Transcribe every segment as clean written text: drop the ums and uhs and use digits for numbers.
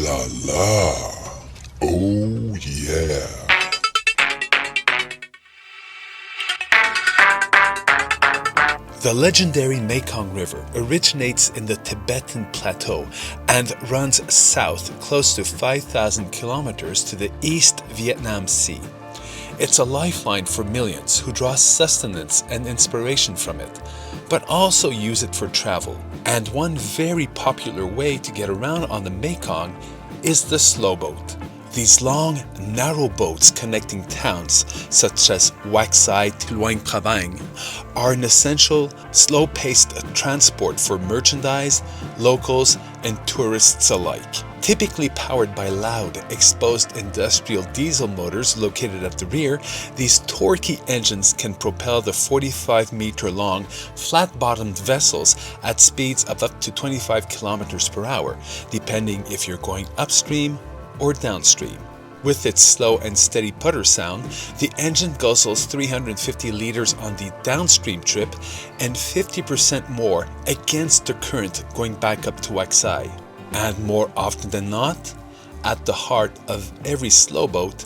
la la. Oh yeah. The legendary Mekong River originates in the Tibetan Plateau and runs south close to 5,000 kilometers to the East Vietnam Sea. It's a lifeline for millions who draw sustenance and inspiration from it, but also use it for travel. And one very popular way to get around on the Mekong is the slowboat. These long, narrow boats connecting towns such as Wak Sai to Luang Prabang are an essential, slow-paced transport for merchandise, locals, and tourists alike. Typically powered by loud, exposed industrial diesel motors located at the rear, these torquey engines can propel the 45-meter-long, flat-bottomed vessels at speeds of up to 25 kilometers per hour, depending if you're going upstream or downstream. With its slow and steady putter sound, the engine guzzles 350 liters on the downstream trip and 50% more against the current going back up to Wak Sai. And more often than not, at the heart of every slowboat,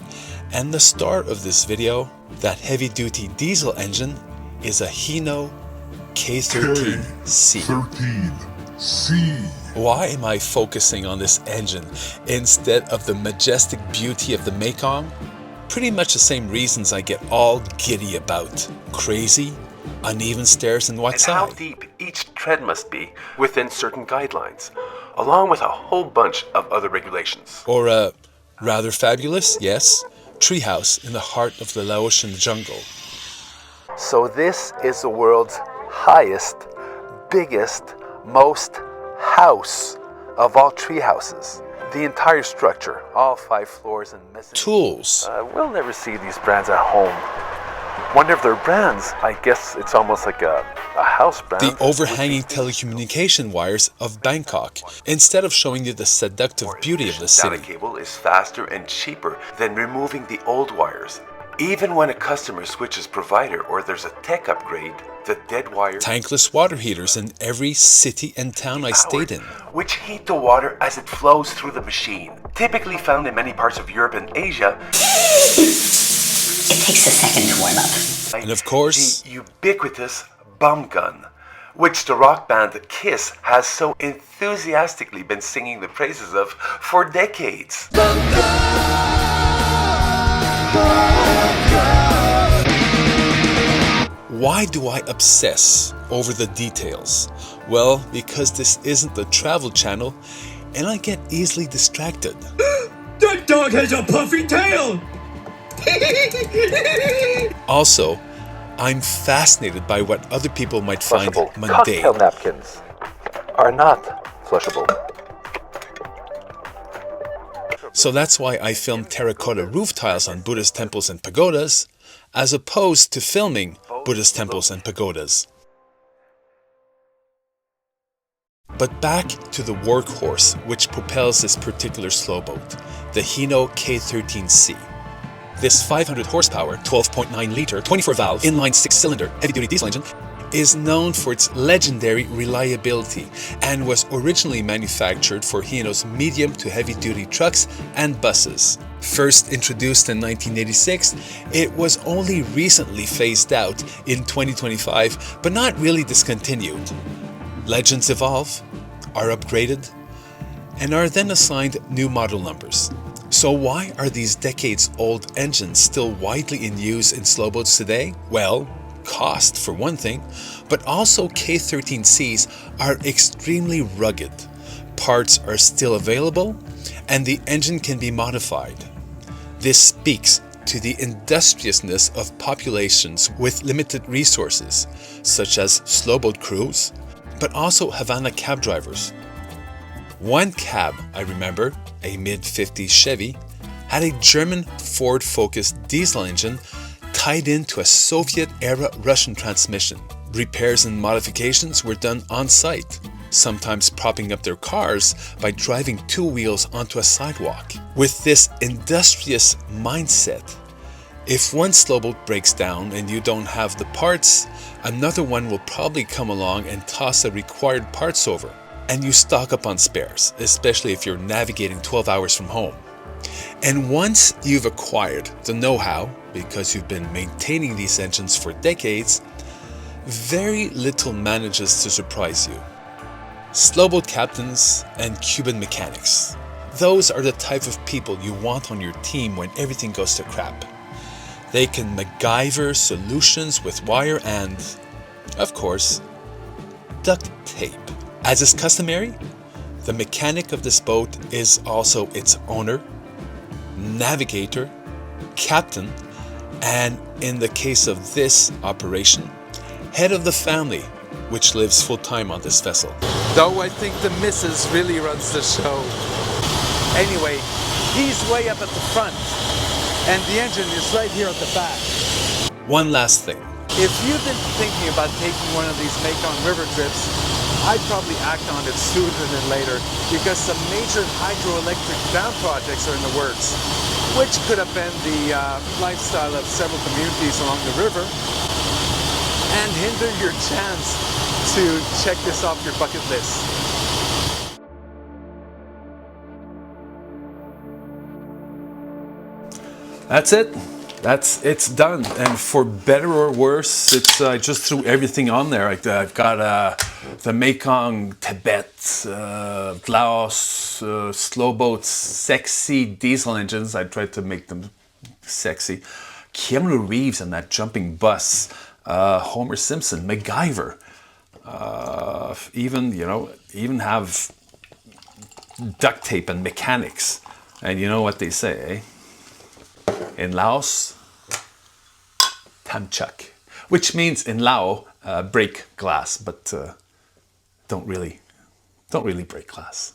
and the star of this video, that heavy-duty diesel engine is a Hino K13C. Why am I focusing on this engine instead of the majestic beauty of the Mekong? Pretty much the same reasons I get all giddy about. Crazy, uneven stairs in Wak Sai. And how deep each tread must be within certain guidelines, along with a whole bunch of other regulations. Or rather fabulous, yes, treehouse in the heart of the Laotian jungle. So this is the world's highest, biggest, most house of all tree houses. The entire structure, all 5 floors and mezzanine. Tools. We'll never see these brands at home. One of their brands, I guess it's almost like a house brand. The overhanging telecommunication wires of Bangkok, instead of showing you the seductive beauty of the city. Data cable is faster and cheaper than removing the old wires. Even when a customer switches provider or there's a tech upgrade, the dead wires... Tankless water heaters in every city and town I stayed in. Which heat the water as it flows through the machine. Typically found in many parts of Europe and Asia. It takes a second to warm up. And of course... the ubiquitous bum gun, which the rock band Kiss has so enthusiastically been singing the praises of for decades. Why do I obsess over the details? Well, because this isn't the travel channel, and I get easily distracted. That dog has a puffy tail! Also, I'm fascinated by what other people might find Flushable mundane. cocktail napkins are not flushable. So that's why I film terracotta roof tiles on Buddhist temples and pagodas, as opposed to filming Buddhist temples and pagodas. But back to the workhorse which propels this particular slowboat, the Hino K13C. This 500 horsepower, 12.9 liter, 24 valve, inline 6-cylinder heavy-duty diesel engine is known for its legendary reliability and was originally manufactured for Hino's medium to heavy-duty trucks and buses. First introduced in 1986, it was only recently phased out in 2025, but not really discontinued. Legends evolve, are upgraded, and are then assigned new model numbers. So why are these decades-old engines still widely in use in slowboats today? Well, cost for one thing, but also K13Cs are extremely rugged. Parts are still available, and the engine can be modified. This speaks to the industriousness of populations with limited resources, such as slowboat crews, but also Havana cab drivers. One cab, I remember, a mid-50s Chevy, had a German Ford Focus diesel engine tied into a Soviet-era Russian transmission. Repairs and modifications were done on-site, sometimes propping up their cars by driving 2 wheels onto a sidewalk. With this industrious mindset, if one slowboat breaks down and you don't have the parts, another one will probably come along and toss the required parts over. and you stock up on spares, especially if you're navigating 12 hours from home. And once you've acquired the know-how, because you've been maintaining these engines for decades, very little manages to surprise you. Slowboat captains and Cuban mechanics. Those are the type of people you want on your team when everything goes to crap. They can MacGyver solutions with wire and, of course, duct tape. As is customary, the mechanic of this boat is also its owner, navigator, captain, and in the case of this operation, head of the family, which lives full-time on this vessel. Though I think the missus really runs the show. Anyway, he's way up at the front, and the engine is right here at the back. One last thing. If you've been thinking about taking one of these Mekong River trips, I'd probably act on it sooner than later, because some major hydroelectric dam projects are in the works, which could upend the lifestyle of several communities along the river and hinder your chance to check this off your bucket list. That's it. It's done. And for better or worse, it's I just threw everything on there. I've got the Mekong, Tibet, Laos, Slowboats, sexy diesel engines. I tried to make them sexy. Keanu Reeves and that jumping bus. Homer Simpson, MacGyver. Even have duct tape and mechanics. And you know what they say, eh? In Laos, tamchak, which means in Lao, break glass, but don't really break glass.